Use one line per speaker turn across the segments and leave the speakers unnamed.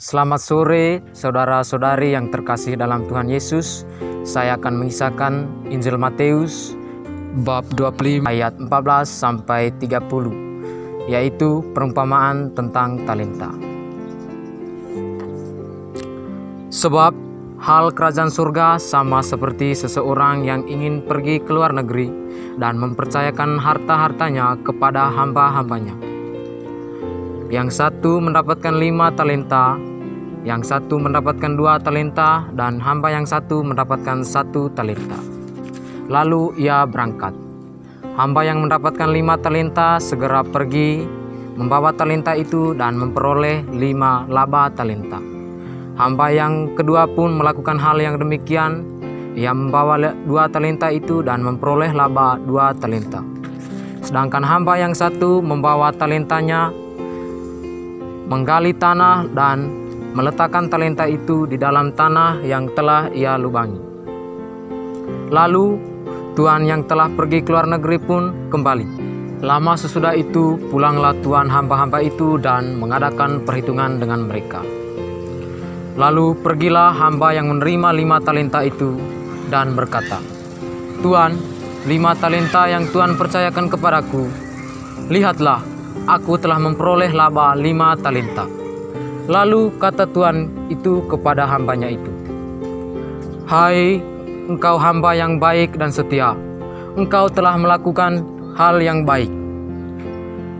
Selamat sore saudara-saudari yang terkasih dalam Tuhan Yesus. Saya akan mengisahkan Injil Matius bab 25 ayat 14 sampai 30, yaitu perumpamaan tentang talenta. Sebab hal kerajaan surga sama seperti seseorang yang ingin pergi ke luar negeri dan mempercayakan harta-hartanya kepada hamba-hambanya. Yang satu mendapatkan 5 talenta, yang satu mendapatkan 2 talenta, dan hamba yang satu mendapatkan 1 talenta. Lalu ia berangkat. Hamba yang mendapatkan 5 talenta segera pergi, membawa talenta itu dan memperoleh 5 laba talenta. Hamba yang kedua pun melakukan hal yang demikian. Ia membawa 2 talenta itu dan memperoleh laba 2 talenta. Sedangkan hamba yang satu membawa talentanya, menggali tanah dan meletakkan talenta itu di dalam tanah yang telah ia lubangi. Lalu tuan yang telah pergi ke luar negeri pun kembali. Lama sesudah itu pulanglah tuan hamba-hamba itu dan mengadakan perhitungan dengan mereka. Lalu pergilah hamba yang menerima 5 talenta itu dan berkata, "Tuan, 5 talenta yang Tuan percayakan kepadaku, lihatlah, aku telah memperoleh laba 5 talenta." Lalu kata tuan itu kepada hambanya itu, "Hai engkau hamba yang baik dan setia, engkau telah melakukan hal yang baik.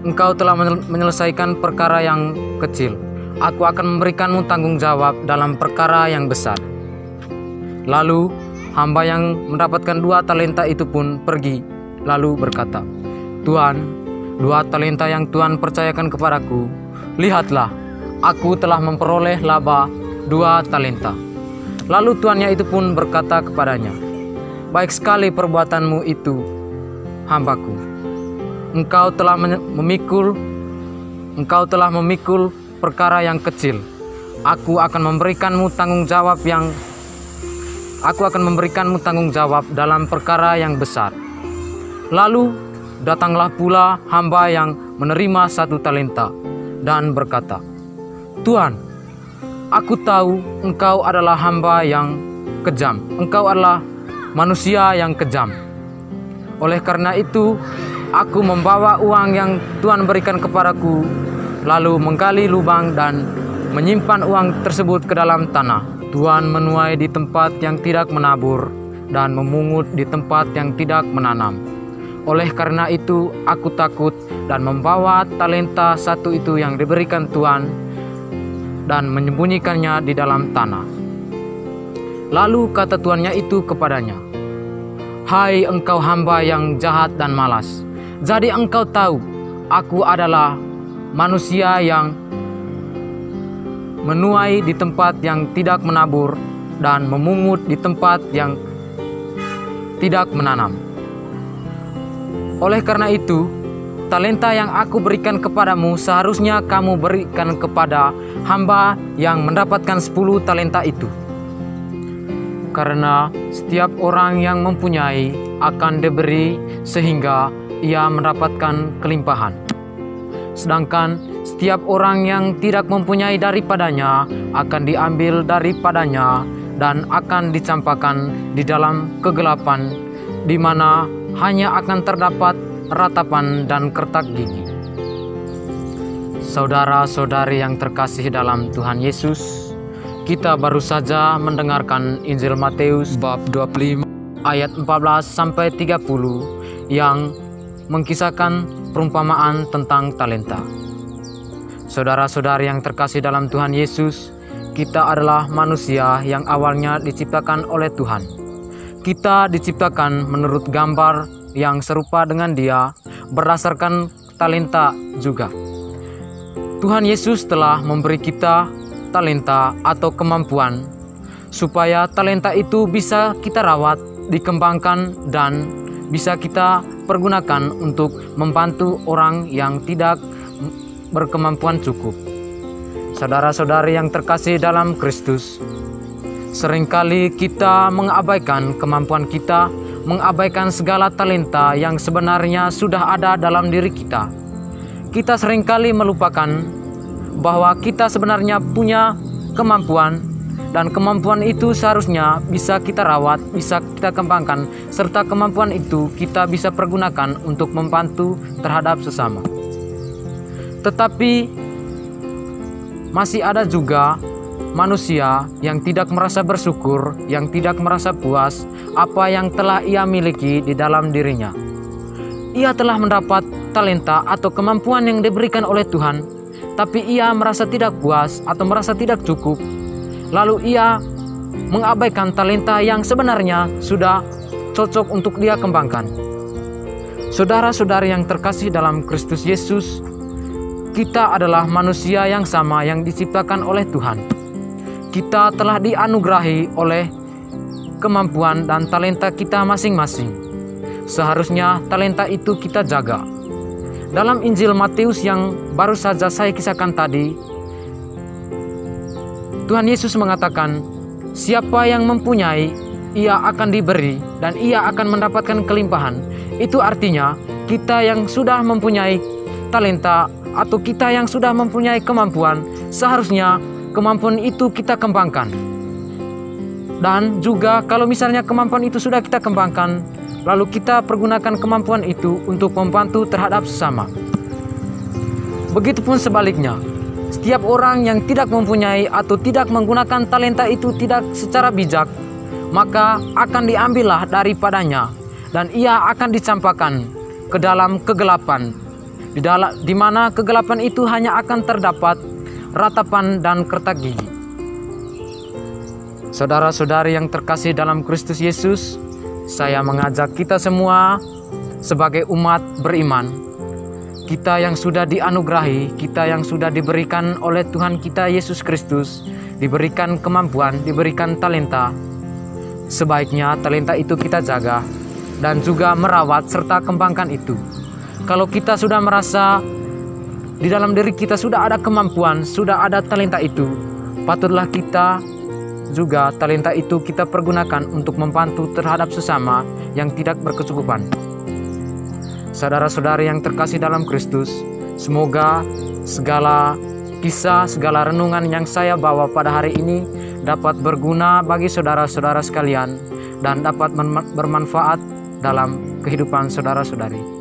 Engkau telah menyelesaikan perkara yang kecil. Aku akan memberikanmu tanggung jawab dalam perkara yang besar." Lalu hamba yang mendapatkan 2 talenta itu pun pergi, lalu berkata, "Tuan, 2 talenta yang Tuan percayakan kepadaku, lihatlah, aku telah memperoleh laba 2 talenta." Lalu tuannya itu pun berkata kepadanya, "Baik sekali perbuatanmu itu, hambaku. Engkau telah memikul perkara yang kecil. Aku akan memberikanmu tanggung jawab dalam perkara yang besar." Lalu datanglah pula hamba yang menerima 1 talenta dan berkata, "Tuan, aku tahu engkau adalah hamba yang kejam. Engkau adalah manusia yang kejam. Oleh karena itu, aku membawa uang yang Tuan berikan kepadaku, lalu menggali lubang dan menyimpan uang tersebut ke dalam tanah. Tuan menuai di tempat yang tidak menabur dan memungut di tempat yang tidak menanam. Oleh karena itu, aku takut dan membawa talenta 1 itu yang diberikan Tuan dan menyembunyikannya di dalam tanah." Lalu kata tuannya itu kepadanya, "Hai engkau hamba yang jahat dan malas, jadi engkau tahu aku adalah manusia yang menuai di tempat yang tidak menabur dan memungut di tempat yang tidak menanam. Oleh karena itu, talenta yang aku berikan kepadamu seharusnya kamu berikan kepada hamba yang mendapatkan 10 talenta itu. Karena setiap orang yang mempunyai akan diberi sehingga ia mendapatkan kelimpahan. Sedangkan setiap orang yang tidak mempunyai daripadanya akan diambil daripadanya dan akan dicampakkan di dalam kegelapan, di mana hanya akan terdapat ratapan dan kertak gigi." Saudara-saudari yang terkasih dalam Tuhan Yesus, kita baru saja mendengarkan Injil Matius bab 25 ayat 14 sampai 30 yang mengkisahkan perumpamaan tentang talenta. Saudara-saudari yang terkasih dalam Tuhan Yesus, kita adalah manusia yang awalnya diciptakan oleh Tuhan. Kita diciptakan menurut gambar yang serupa dengan Dia, berdasarkan talenta juga. Tuhan Yesus telah memberi kita talenta atau kemampuan, supaya talenta itu bisa kita rawat, dikembangkan, dan bisa kita pergunakan untuk membantu orang yang tidak berkemampuan cukup. Saudara-saudari yang terkasih dalam Kristus, seringkali kita mengabaikan kemampuan kita, mengabaikan segala talenta yang sebenarnya sudah ada dalam diri kita. Kita seringkali melupakan bahwa kita sebenarnya punya kemampuan, dan kemampuan itu seharusnya bisa kita rawat, bisa kita kembangkan, serta kemampuan itu kita bisa pergunakan untuk membantu terhadap sesama. Tetapi masih ada juga manusia yang tidak merasa bersyukur, yang tidak merasa puas apa yang telah ia miliki di dalam dirinya. Ia telah mendapat talenta atau kemampuan yang diberikan oleh Tuhan, tapi ia merasa tidak puas atau merasa tidak cukup. Lalu ia mengabaikan talenta yang sebenarnya sudah cocok untuk dia kembangkan. Saudara-saudari yang terkasih dalam Kristus Yesus, kita adalah manusia yang sama yang diciptakan oleh Tuhan. Kita telah dianugerahi oleh kemampuan dan talenta kita masing-masing. Seharusnya talenta itu kita jaga. Dalam Injil Matius yang baru saja saya kisahkan tadi, Tuhan Yesus mengatakan, siapa yang mempunyai, ia akan diberi dan ia akan mendapatkan kelimpahan. Itu artinya kita yang sudah mempunyai talenta atau kita yang sudah mempunyai kemampuan, seharusnya kemampuan itu kita kembangkan. Dan juga kalau misalnya kemampuan itu sudah kita kembangkan, lalu kita pergunakan kemampuan itu untuk membantu terhadap sesama. Begitupun sebaliknya, setiap orang yang tidak mempunyai atau tidak menggunakan talenta itu tidak secara bijak, maka akan diambillah daripadanya dan ia akan dicampakkan ke dalam kegelapan, di mana kegelapan itu hanya akan terdapat ratapan dan kertak gigi. Saudara-saudari yang terkasih dalam Kristus Yesus, saya mengajak kita semua sebagai umat beriman, kita yang sudah dianugerahi, kita yang sudah diberikan oleh Tuhan kita Yesus Kristus, diberikan kemampuan, diberikan talenta, sebaiknya talenta itu kita jaga dan juga merawat serta kembangkan itu. Kalau kita sudah merasa di dalam diri kita sudah ada kemampuan, sudah ada talenta itu, patutlah kita juga talenta itu kita pergunakan untuk membantu terhadap sesama yang tidak berkecukupan. Saudara-saudari yang terkasih dalam Kristus, semoga segala kisah, segala renungan yang saya bawa pada hari ini dapat berguna bagi saudara-saudara sekalian dan dapat bermanfaat dalam kehidupan saudara-saudari.